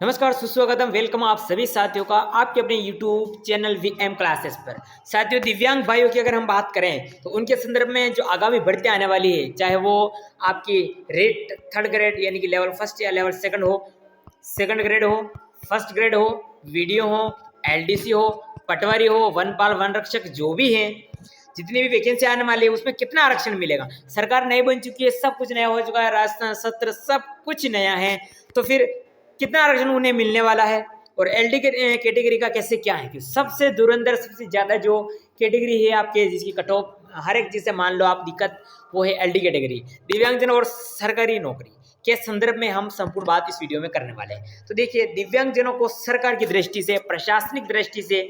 नमस्कार, सुस्वागतम, वेलकम आप सभी साथियों का आपके अपने YouTube चैनल VM क्लासेस पर। साथियों, दिव्यांग भाइयों की अगर हम बात करें तो उनके संदर्भ में जो आगामी भर्ती आने वाली है, चाहे वो आपकी रेट थर्ड ग्रेड यानी कि लेवल फर्स्ट या लेवल सेकंड हो, सेकंड ग्रेड हो, फर्स्ट ग्रेड हो, वीडियो हो, LDC हो, पटवारी हो, वनपाल वन रक्षक, जो भी हैं, जितनी भी वैकेंसी आने वाली है उसमें कितना आरक्षण मिलेगा। सरकार नई बन चुकी है, सब कुछ नया हो चुका है, राजस्थान सत्र सब कुछ नया है, तो फिर कितना आरक्षण उन्हें मिलने वाला है और LD कैटेगरी का कैसे क्या है। कि सबसे धुरंधर सबसे ज़्यादा जो कैटेगरी है आपके, जिसकी कट ऑफ हर एक चीज़ से मान लो आप दिक्कत, वो है LD कैटेगरी, दिव्यांगजन और सरकारी नौकरी के संदर्भ में हम संपूर्ण बात इस वीडियो में करने वाले हैं। तो देखिए, दिव्यांगजनों को सरकार की दृष्टि से, प्रशासनिक दृष्टि से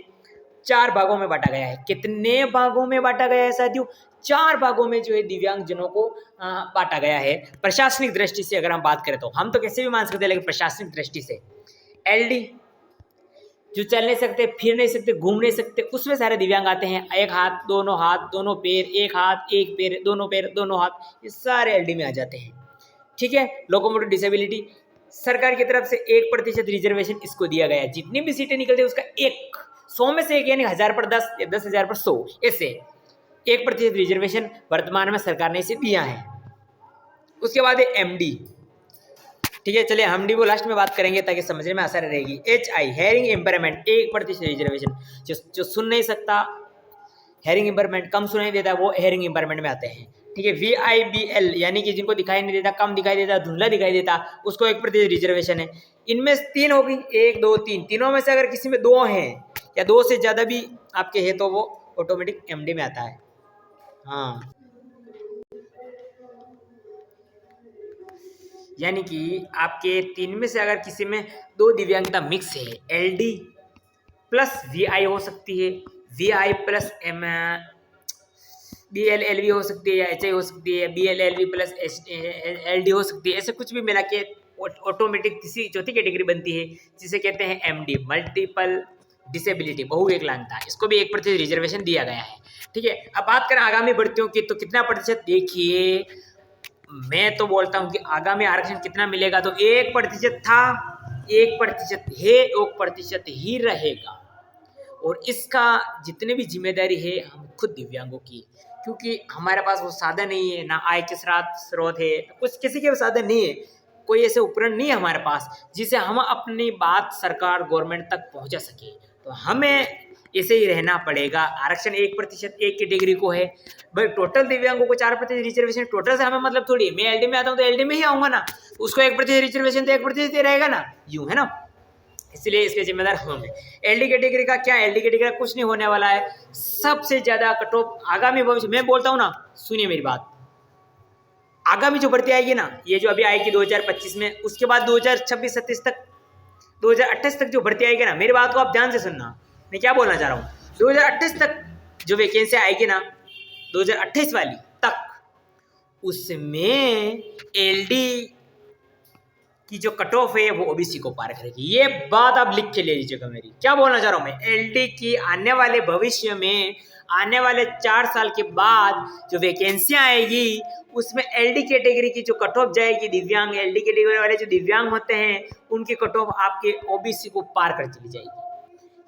4 भागों में बांटा गया है। कितने भागों में बांटा गया है साथियों? 4 भागों में जो है दिव्यांगजनों को बांटा गया है। प्रशासनिक दृष्टि से अगर हम बात करें तो हम तो कैसे भी मान सकते हैं, लेकिन प्रशासनिक दृष्टि से LD जो चल नहीं सकते, फिर नहीं सकते, घूम नहीं सकते, उसमें सारे दिव्यांग आते हैं। एक हाथ, दोनों पैर, एक हाथ, एक पैर, दोनों हाथ, ये सारे LD में आ जाते हैं। ठीक है। लोकोमोटिव डिसेबिलिटी, सरकार की तरफ से 1% रिजर्वेशन इसको दिया गया है। जितनी भी सीटें निकलती है उसका 100 में से 1 यानी 1000 पर 10 या 10,000 पर 100, ऐसे 1% रिजर्वेशन वर्तमान में सरकार ने इसे दिया है। उसके बाद है MD। ठीक है, चलिए हम डी वो लास्ट में बात करेंगे ताकि समझने में आसानी रहेगी। HI हेयरिंग इम्पेयरमेंट, 1% रिजर्वेशन, जो सुन नहीं सकता, हेयरिंग इम्पेयरमेंट, कम सुनाई देता है, वो हेयरिंग इम्पेयरमेंट में आते हैं। ठीक है। VIBL यानी कि जिनको दिखाई नहीं देता, कम दिखाई देता, धुंधला दिखाई देता, उसको 1% रिजर्वेशन है। इनमें 3 होगी, 1 2 3, तीनों में से अगर किसी में 2 हैं या 2 से ज़्यादा भी आपके हैं तो वो ऑटोमेटिक MD में आता है। हाँ, यानी कि आपके 3 में से अगर किसी में 2 दिव्यांगता मिक्स है, LD प्लस VI हो सकती है, VI प्लस BLLV हो सकती है, या HI हो सकती है, BLLV प्लस LD हो सकती है। ऐसे कुछ भी मिला के ऑटोमेटिक किसी चौथी कैटेगरी बनती है, जिसे कहते हैं MD, मल्टीपल डिसेबिलिटी, बहुविकलांगता। इसको भी 1% रिजर्वेशन दिया गया है। ठीक है। अब बात करें आगामी भर्तियों की, तो कितना प्रतिशत, देखिए मैं तो बोलता हूँ कि आगामी आरक्षण कितना मिलेगा, तो 1% था, 1% है, 1% ही रहेगा। और इसका जितने भी जिम्मेदारी है हम खुद दिव्यांगों की, क्योंकि हमारे पास वो साधन नहीं है, ना आय के स्रोत है, कुछ किसी के साधन नहीं है, कोई ऐसे उपकरण नहीं है हमारे पास जिसे हम अपनी बात सरकार गवर्नमेंट तक पहुंचा सके। तो हमें ऐसे ही रहना पड़ेगा। आरक्षण 1% एक कैटेगरी को है भाई, टोटल दिव्यांगों को 4% रिजर्वेशन, टोटल से हमें मतलब थोड़ी, मैं LD में आता हूँ तो LD में ही आऊंगा ना, उसको 1% रिजर्वेशन तो 1% ही रहेगा ना, यूं है ना, इसलिए इसके जिम्मेदार हम हैं। LD कैटेगरी का क्या, LD कैटेगरी का कुछ नहीं होने वाला है। सबसे ज्यादा कट ऑफ आगामी भविष्य, मैं बोलता हूँ ना, सुनिए मेरी बात, आगामी जो भर्ती आएगी ना, ये जो अभी आएगी 2025 में, उसके बाद 2026-27 तक, 2028 तक जो भर्ती आएगी ना, मेरी बात को आप ध्यान से सुनना, मैं क्या बोलना चाह रहा हूँ। 2028 तक जो वैकेंसी आएगी ना, 2028 वाली तक, उसमें LD की जो कट ऑफ है वो OBC को पार करेगी। ये बात आप लिख के ले लीजिएगा मेरी, क्या बोलना चाह रहा हूँ मैं। LD की आने वाले भविष्य में, आने वाले 4 साल के बाद जो वैकेंसियां आएगी, उसमें LD कैटेगरी की जो कट ऑफ जाएगी, दिव्यांग LD कैटेगरी वाले जो दिव्यांग होते हैं उनकी कट ऑफ आपके OBC को पार कर चली जाएगी।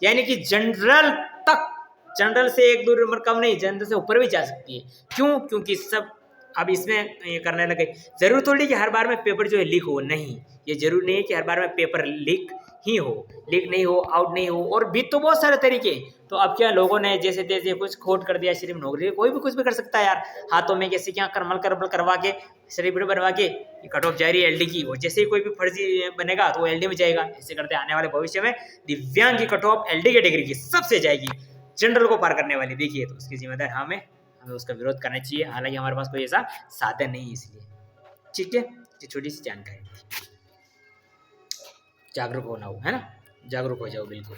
यानी कि जनरल तक, जनरल से 1-2 नंबर कम नहीं, जनरल से ऊपर भी जा सकती है। क्यों? क्योंकि सब अब इसमें ये करने लगे। जरूर थोड़ी कि हर बार में पेपर जो है लीक हो, नहीं, ये जरूर नहीं है कि हर बार में पेपर लीक ही हो, लीक नहीं हो, आउट नहीं हो, और भी तो बहुत सारे तरीके। तो अब क्या, लोगों ने जैसे तैसे कुछ खोट कर दिया, सिर्फ नौकरी, कोई भी कुछ भी कर सकता है यार, हाथों में कैसे क्या करमल करबल करवा के, सर्टिफिकेट बनवा के कट ऑफ जा रही है LD की, और जैसे ही कोई भी फर्जी बनेगा तो वो LD में जाएगा। ऐसे करते आने वाले भविष्य में दिव्यांग की कट ऑफ LD कैटेगरी की सबसे जाएगी जनरल को पार करने वाली। देखिए, तो उसकी जिम्मेदार हमें उसका विरोध करना चाहिए, हालांकि हमारे पास कोई ऐसा साधन नहीं है, इसलिए। ठीक है, ये छोटी सी जानकारी, जागरूक होना हो, है ना, जागरूक हो जाओ बिल्कुल।